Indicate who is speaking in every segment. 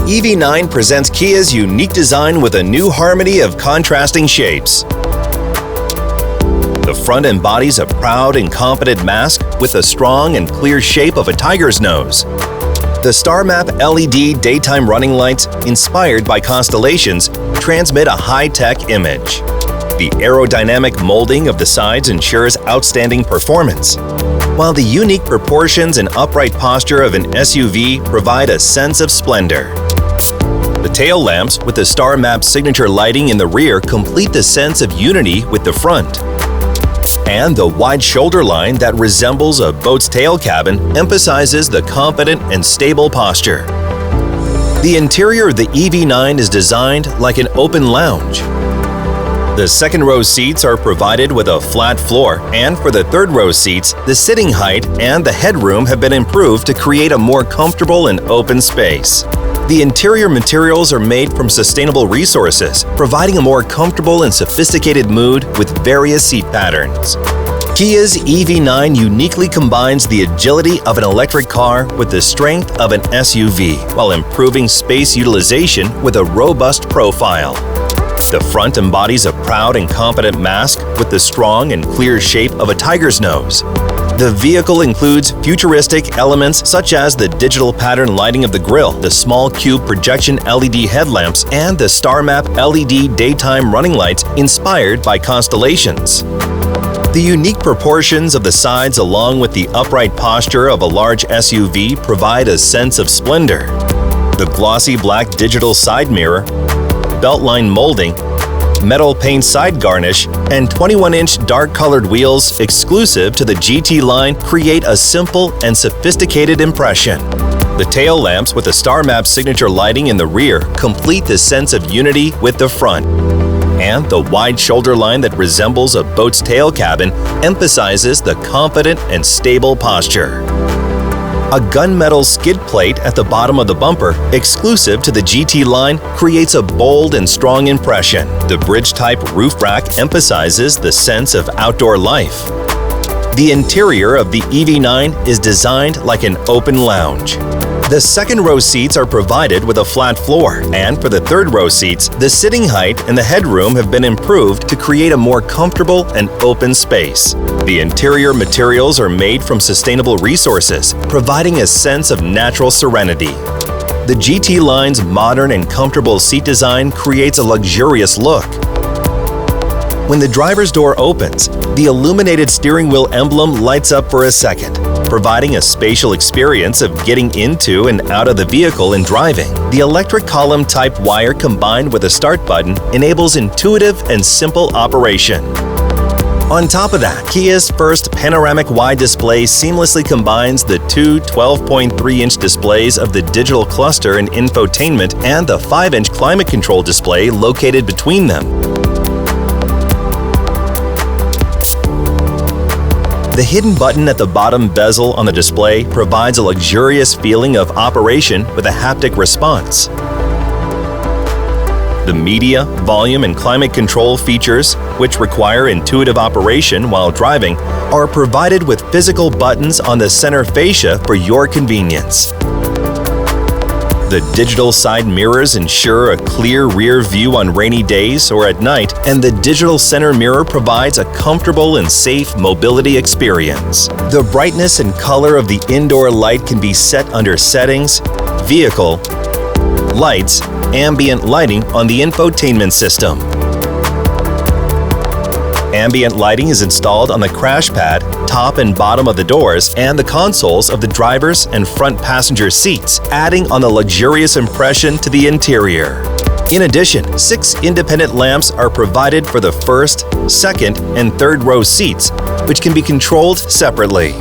Speaker 1: EV9 presents Kia's unique design with a new harmony of contrasting shapes. The front embodies a proud and confident mask with a strong and clear shape of a tiger's nose. The Star Map LED daytime running lights, inspired by constellations, transmit a high-tech image. The aerodynamic molding of the sides ensures outstanding performance, while the unique proportions and upright posture of an SUV provide a sense of splendor. The tail lamps with the Star Map signature lighting in the rear complete the sense of unity with the front. And the wide shoulder line that resembles a boat's tail cabin emphasizes the confident and stable posture. The interior of the EV9 is designed like an open lounge. The second row seats are provided with a flat floor, and for the third row seats, the sitting height and the headroom have been improved to create a more comfortable and open space. The interior materials are made from sustainable resources, providing a more comfortable and sophisticated mood with various seat patterns. Kia's EV9 uniquely combines the agility of an electric car with the strength of an SUV, while improving space utilization with a robust profile. The front embodies a proud and confident mask with the strong and clear shape of a tiger's nose. The vehicle includes futuristic elements such as the digital pattern lighting of the grille, the small cube projection LED headlamps, and the Star Map LED daytime running lights inspired by constellations. The unique proportions of the sides along with the upright posture of a large SUV provide a sense of splendor. The glossy black digital side mirror, beltline molding, metal paint side garnish, and 21-inch dark-colored wheels exclusive to the GT line create a simple and sophisticated impression. The tail lamps with the Star Map signature lighting in the rear complete the sense of unity with the front. And the wide shoulder line that resembles a boat's tail cabin emphasizes the confident and stable posture. A gunmetal skid plate at the bottom of the bumper, exclusive to the GT line, creates a bold and strong impression. The bridge-type roof rack emphasizes the sense of outdoor life. The interior of the EV9 is designed like an open lounge. The second row seats are provided with a flat floor, and for the third row seats, the sitting height and the headroom have been improved to create a more comfortable and open space. The interior materials are made from sustainable resources, providing a sense of natural serenity. The GT line's modern and comfortable seat design creates a luxurious look. When the driver's door opens, the illuminated steering wheel emblem lights up for a second, providing a spatial experience of getting into and out of the vehicle and driving. The electric column-type wire combined with a start button enables intuitive and simple operation. On top of that, Kia's first panoramic wide display seamlessly combines the two 12.3-inch displays of the digital cluster and infotainment and the 5-inch climate control display located between them. The hidden button at the bottom bezel on the display provides a luxurious feeling of operation with a haptic response. The media, volume, and climate control features, which require intuitive operation while driving, are provided with physical buttons on the center fascia for your convenience. The digital side mirrors ensure a clear rear view on rainy days or at night, and the digital center mirror provides a comfortable and safe mobility experience. The brightness and color of the indoor light can be set under Settings, Vehicle, Lights, Ambient lighting on the infotainment system. Ambient lighting is installed on the crash pad, top and bottom of the doors, and the consoles of the driver's and front passenger seats, adding on the luxurious impression to the interior. In addition, 6 independent lamps are provided for the first, second, and third row seats, which can be controlled separately.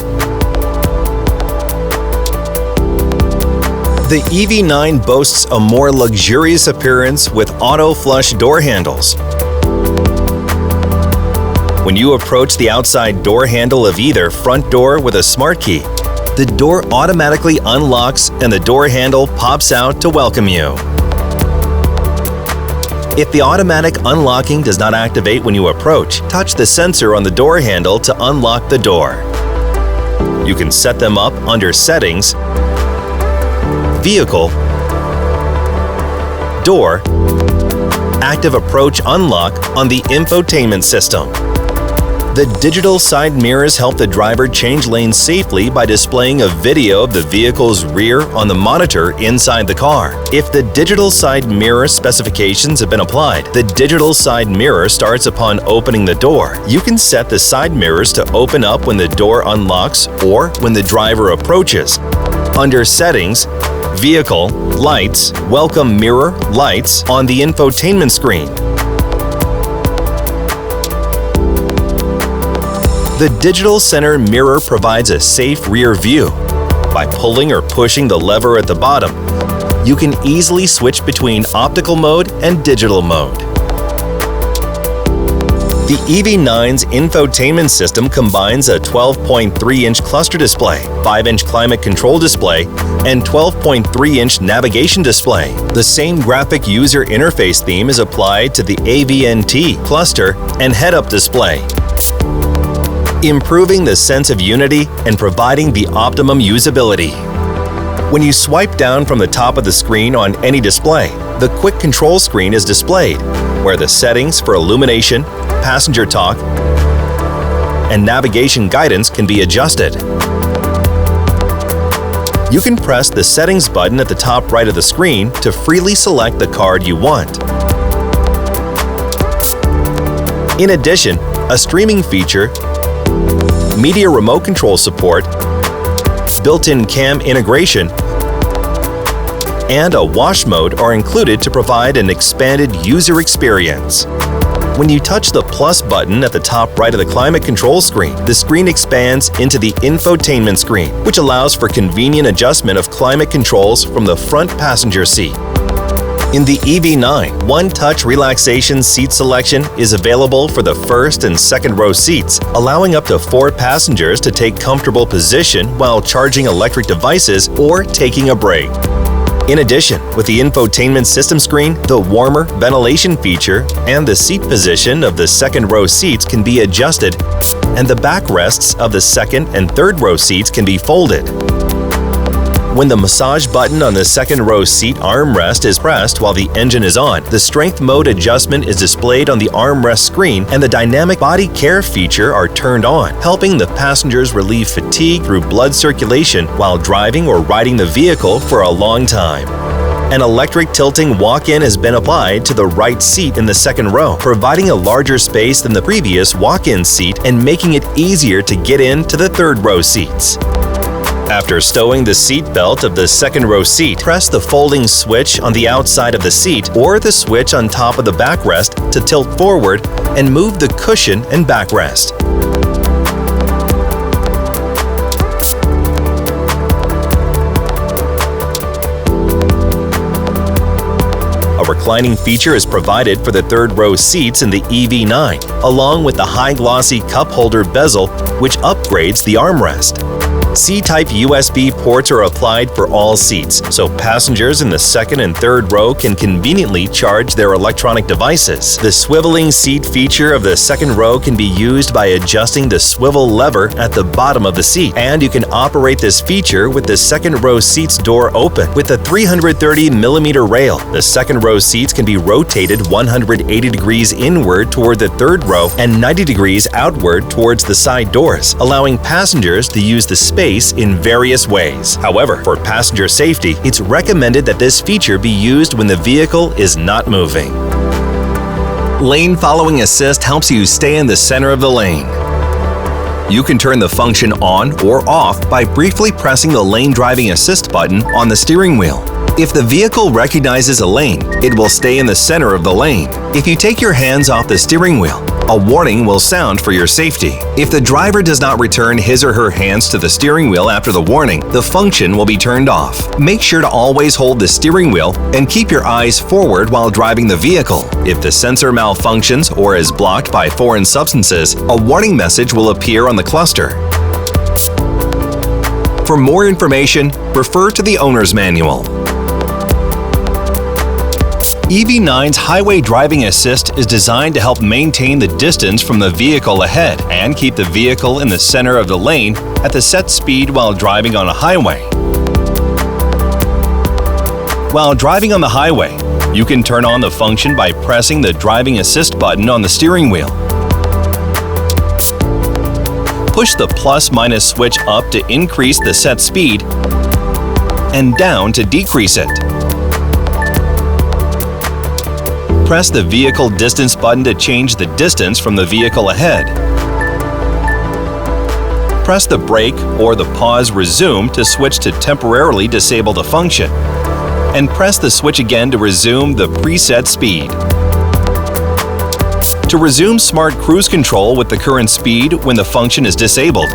Speaker 1: The EV9 boasts a more luxurious appearance with auto-flush door handles. When you approach the outside door handle of either front door with a smart key, the door automatically unlocks and the door handle pops out to welcome you. If the automatic unlocking does not activate when you approach, touch the sensor on the door handle to unlock the door. You can set them up under Settings, Vehicle, door, active approach unlock on the infotainment system. The digital side mirrors help the driver change lanes safely by displaying a video of the vehicle's rear on the monitor inside the car. If the digital side mirror specifications have been applied, the digital side mirror starts upon opening the door. You can set the side mirrors to open up when the door unlocks or when the driver approaches. Under Settings, Vehicle, Lights, Welcome Mirror, Lights on the infotainment screen. The digital center mirror provides a safe rear view. By pulling or pushing the lever at the bottom, you can easily switch between optical mode and digital mode. The EV9's infotainment system combines a 12.3-inch cluster display, 5-inch climate control display, and 12.3-inch navigation display. The same graphic user interface theme is applied to the AVNT cluster and head-up display, improving the sense of unity and providing the optimum usability. When you swipe down from the top of the screen on any display, the quick control screen is displayed, where the settings for illumination, passenger talk, and navigation guidance can be adjusted. You can press the settings button at the top right of the screen to freely select the card you want. In addition, a streaming feature, media remote control support, built-in cam integration, and a wash mode are included to provide an expanded user experience. When you touch the plus button at the top right of the climate control screen, the screen expands into the infotainment screen, which allows for convenient adjustment of climate controls from the front passenger seat. In the EV9, one-touch relaxation seat selection is available for the first and second row seats, allowing up to 4 passengers to take comfortable position while charging electric devices or taking a break. In addition, with the infotainment system screen, the warmer ventilation feature and the seat position of the second row seats can be adjusted, and the backrests of the second and third row seats can be folded. When the massage button on the second row seat armrest is pressed while the engine is on, the strength mode adjustment is displayed on the armrest screen and the dynamic body care feature are turned on, helping the passengers relieve fatigue through blood circulation while driving or riding the vehicle for a long time. An electric tilting walk-in has been applied to the right seat in the second row, providing a larger space than the previous walk-in seat and making it easier to get into the third row seats. After stowing the seat belt of the second row seat, press the folding switch on the outside of the seat or the switch on top of the backrest to tilt forward and move the cushion and backrest. A reclining feature is provided for the third row seats in the EV9, along with the high glossy cup holder bezel, which upgrades the armrest. C-type USB ports are applied for all seats, so passengers in the second and third row can conveniently charge their electronic devices. The swiveling seat feature of the second row can be used by adjusting the swivel lever at the bottom of the seat, and you can operate this feature with the second row seat's door open. With a 330mm rail, the second row seats can be rotated 180 degrees inward toward the third row and 90 degrees outward towards the side doors, allowing passengers to use the space in various ways. However, for passenger safety, it's recommended that this feature be used when the vehicle is not moving. Lane Following Assist helps you stay in the center of the lane. You can turn the function on or off by briefly pressing the Lane Driving Assist button on the steering wheel. If the vehicle recognizes a lane, it will stay in the center of the lane. If you take your hands off the steering wheel, a warning will sound for your safety. If the driver does not return his or her hands to the steering wheel after the warning, the function will be turned off. Make sure to always hold the steering wheel and keep your eyes forward while driving the vehicle. If the sensor malfunctions or is blocked by foreign substances, a warning message will appear on the cluster. For more information, refer to the owner's manual. EV9's Highway Driving Assist is designed to help maintain the distance from the vehicle ahead and keep the vehicle in the center of the lane at the set speed while driving on a highway. While driving on the highway, You can turn on the function by pressing the driving assist button on the steering wheel. Push the plus-minus switch up to increase the set speed and down to decrease it. Press the vehicle distance button to change the distance from the vehicle ahead. Press the brake or the pause resume to switch to temporarily disable the function, and press the switch again to resume the preset speed. To resume Smart Cruise Control with the current speed when the function is disabled,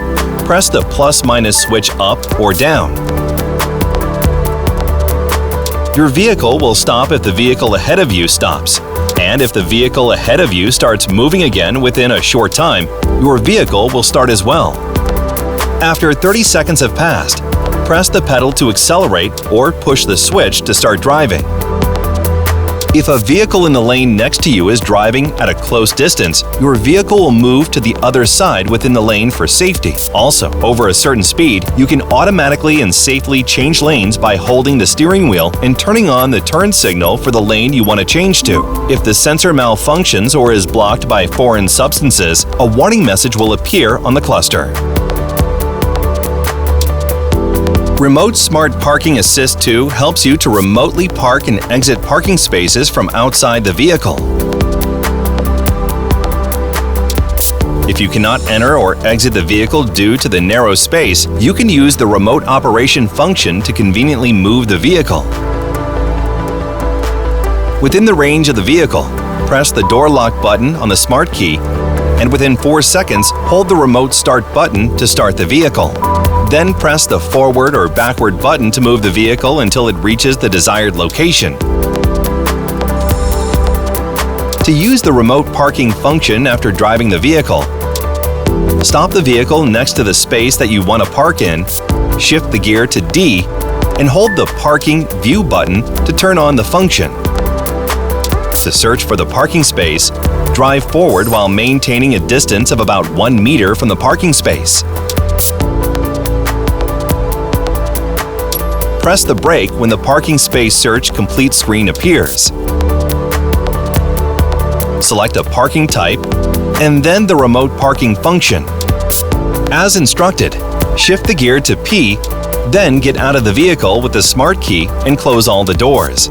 Speaker 1: press the plus-minus switch up or down. Your vehicle will stop if the vehicle ahead of you stops, and if the vehicle ahead of you starts moving again within a short time, your vehicle will start as well. After 30 seconds have passed, press the pedal to accelerate or push the switch to start driving. If a vehicle in the lane next to you is driving at a close distance, your vehicle will move to the other side within the lane for safety. Also, over a certain speed, you can automatically and safely change lanes by holding the steering wheel and turning on the turn signal for the lane you want to change to. If the sensor malfunctions or is blocked by foreign substances, a warning message will appear on the cluster. Remote Smart Parking Assist 2 helps you to remotely park and exit parking spaces from outside the vehicle. If you cannot enter or exit the vehicle due to the narrow space, you can use the remote operation function to conveniently move the vehicle. Within the range of the vehicle, press the door lock button on the smart key, and within 4 seconds, hold the remote start button to start the vehicle. Then press the forward or backward button to move the vehicle until it reaches the desired location. To use the remote parking function after driving the vehicle, stop the vehicle next to the space that you want to park in, shift the gear to D, and hold the Parking View button to turn on the function. To search for the parking space, drive forward while maintaining a distance of about 1 meter from the parking space. Press the brake when the parking space search complete screen appears. Select a parking type and then the remote parking function. As instructed, shift the gear to P, then get out of the vehicle with the smart key and close all the doors.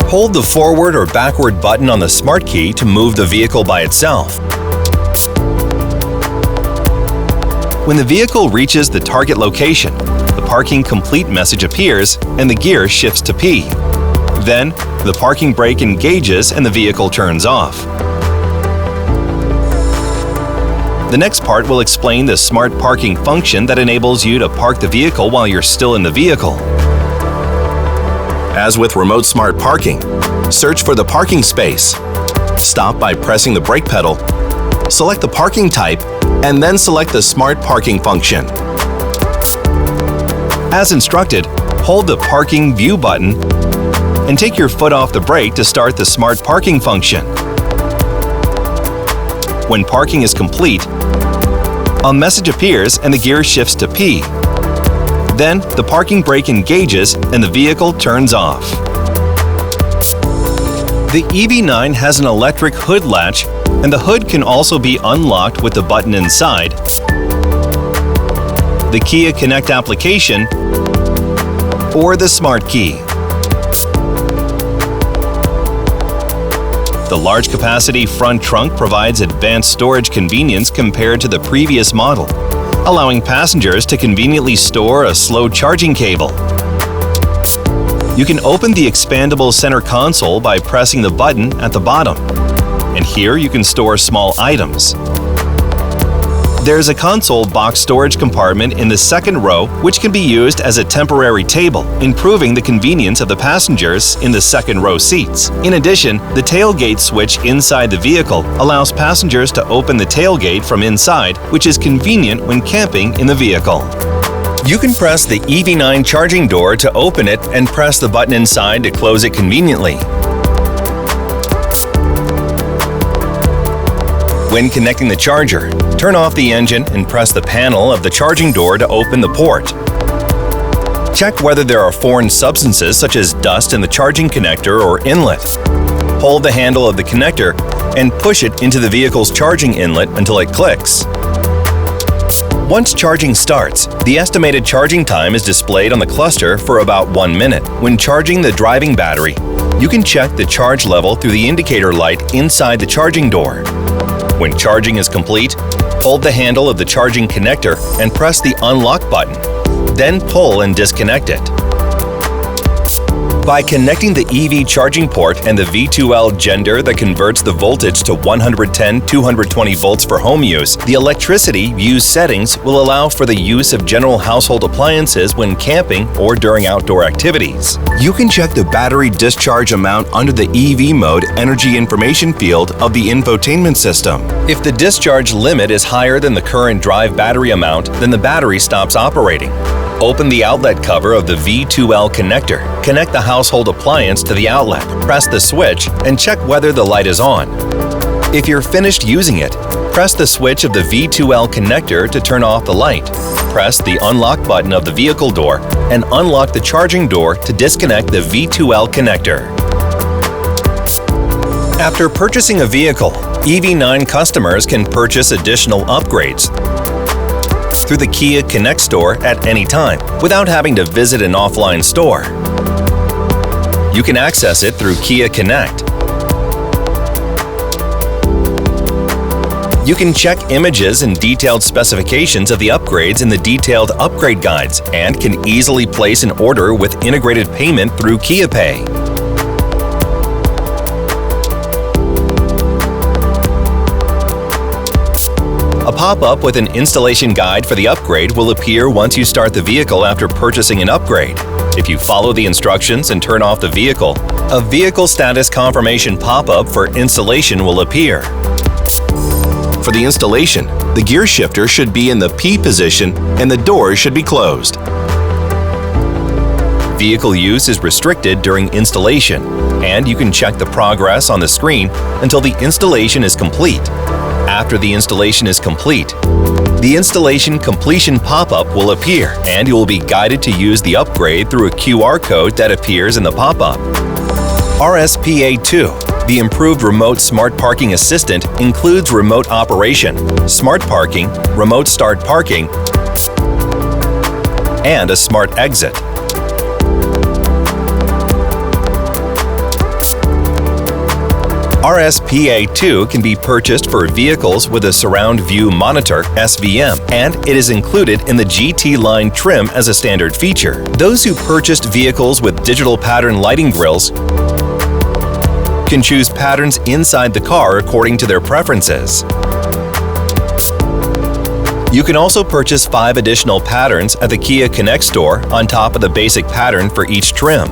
Speaker 1: Hold the forward or backward button on the smart key to move the vehicle by itself. When the vehicle reaches the target location, the parking complete message appears and the gear shifts to P. Then, the parking brake engages and the vehicle turns off. The next part will explain the smart parking function that enables you to park the vehicle while you're still in the vehicle. As with remote smart parking, search for the parking space. Stop by pressing the brake pedal, select the parking type, and then select the smart parking function. As instructed, hold the Parking View button and take your foot off the brake to start the smart parking function. When parking is complete, a message appears and the gear shifts to P. Then, the parking brake engages and the vehicle turns off. The EV9 has an electric hood latch, and the hood can also be unlocked with the button inside, the Kia Connect application, or the smart key. The large capacity front trunk provides advanced storage convenience compared to the previous model, allowing passengers to conveniently store a slow charging cable. You can open the expandable center console by pressing the button at the bottom, and here you can store small items. There's a console box storage compartment in the second row which can be used as a temporary table, improving the convenience of the passengers in the second row seats. In addition, the tailgate switch inside the vehicle allows passengers to open the tailgate from inside, which is convenient when camping in the vehicle. You can press the EV9 charging door to open it and press the button inside to close it conveniently. When connecting the charger, turn off the engine and press the panel of the charging door to open the port. Check whether there are foreign substances such as dust in the charging connector or inlet. Hold the handle of the connector and push it into the vehicle's charging inlet until it clicks. Once charging starts, the estimated charging time is displayed on the cluster for about 1 minute. When charging the driving battery, you can check the charge level through the indicator light inside the charging door. When charging is complete, hold the handle of the charging connector and press the unlock button. Then pull and disconnect it. By connecting the EV charging port and the V2L gender that converts the voltage to 110-220 volts for home use, the electricity use settings will allow for the use of general household appliances when camping or during outdoor activities. You can check the battery discharge amount under the EV mode energy information field of the infotainment system. If the discharge limit is higher than the current drive battery amount, then the battery stops operating. Open the outlet cover of the V2L connector. Connect the household appliance to the outlet. Press the switch and check whether the light is on. If you're finished using it, press the switch of the V2L connector to turn off the light. Press the unlock button of the vehicle door and unlock the charging door to disconnect the V2L connector. After purchasing a vehicle, EV9 customers can purchase additional upgrades through the Kia Connect store at any time without having to visit an offline store. You can access it through Kia Connect. You can check images and detailed specifications of the upgrades in the detailed upgrade guides and can easily place an order with integrated payment through Kia Pay. A pop-up with an installation guide for the upgrade will appear once you start the vehicle after purchasing an upgrade. If you follow the instructions and turn off the vehicle, a vehicle status confirmation pop-up for installation will appear. For the installation, the gear shifter should be in the P position and the doors should be closed. Vehicle use is restricted during installation, and you can check the progress on the screen until the installation is complete. After the installation is complete, the installation completion pop-up will appear, and you will be guided to use the upgrade through a QR code that appears in the pop-up. RSPA2, the improved remote smart parking assistant, includes remote operation, smart parking, remote start parking, and a smart exit. RSPA2 can be purchased for vehicles with a surround view monitor (SVM), and it is included in the GT line trim as a standard feature. Those who purchased vehicles with digital pattern lighting grills can choose patterns inside the car according to their preferences. You can also purchase 5 additional patterns at the Kia Connect store on top of the basic pattern for each trim.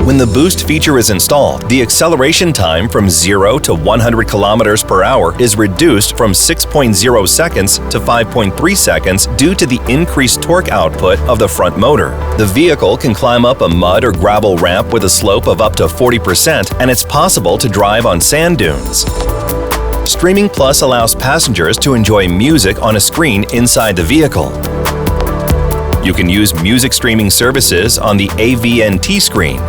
Speaker 1: When the boost feature is installed, the acceleration time from 0 to 100 km per hour is reduced from 6.0 seconds to 5.3 seconds due to the increased torque output of the front motor. The vehicle can climb up a mud or gravel ramp with a slope of up to 40%, and it's possible to drive on sand dunes. Streaming Plus allows passengers to enjoy music on a screen inside the vehicle. You can use music streaming services on the AVNT screen.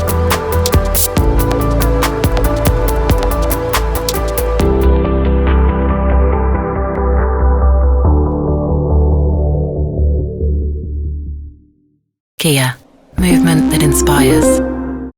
Speaker 2: Kia, movement that inspires.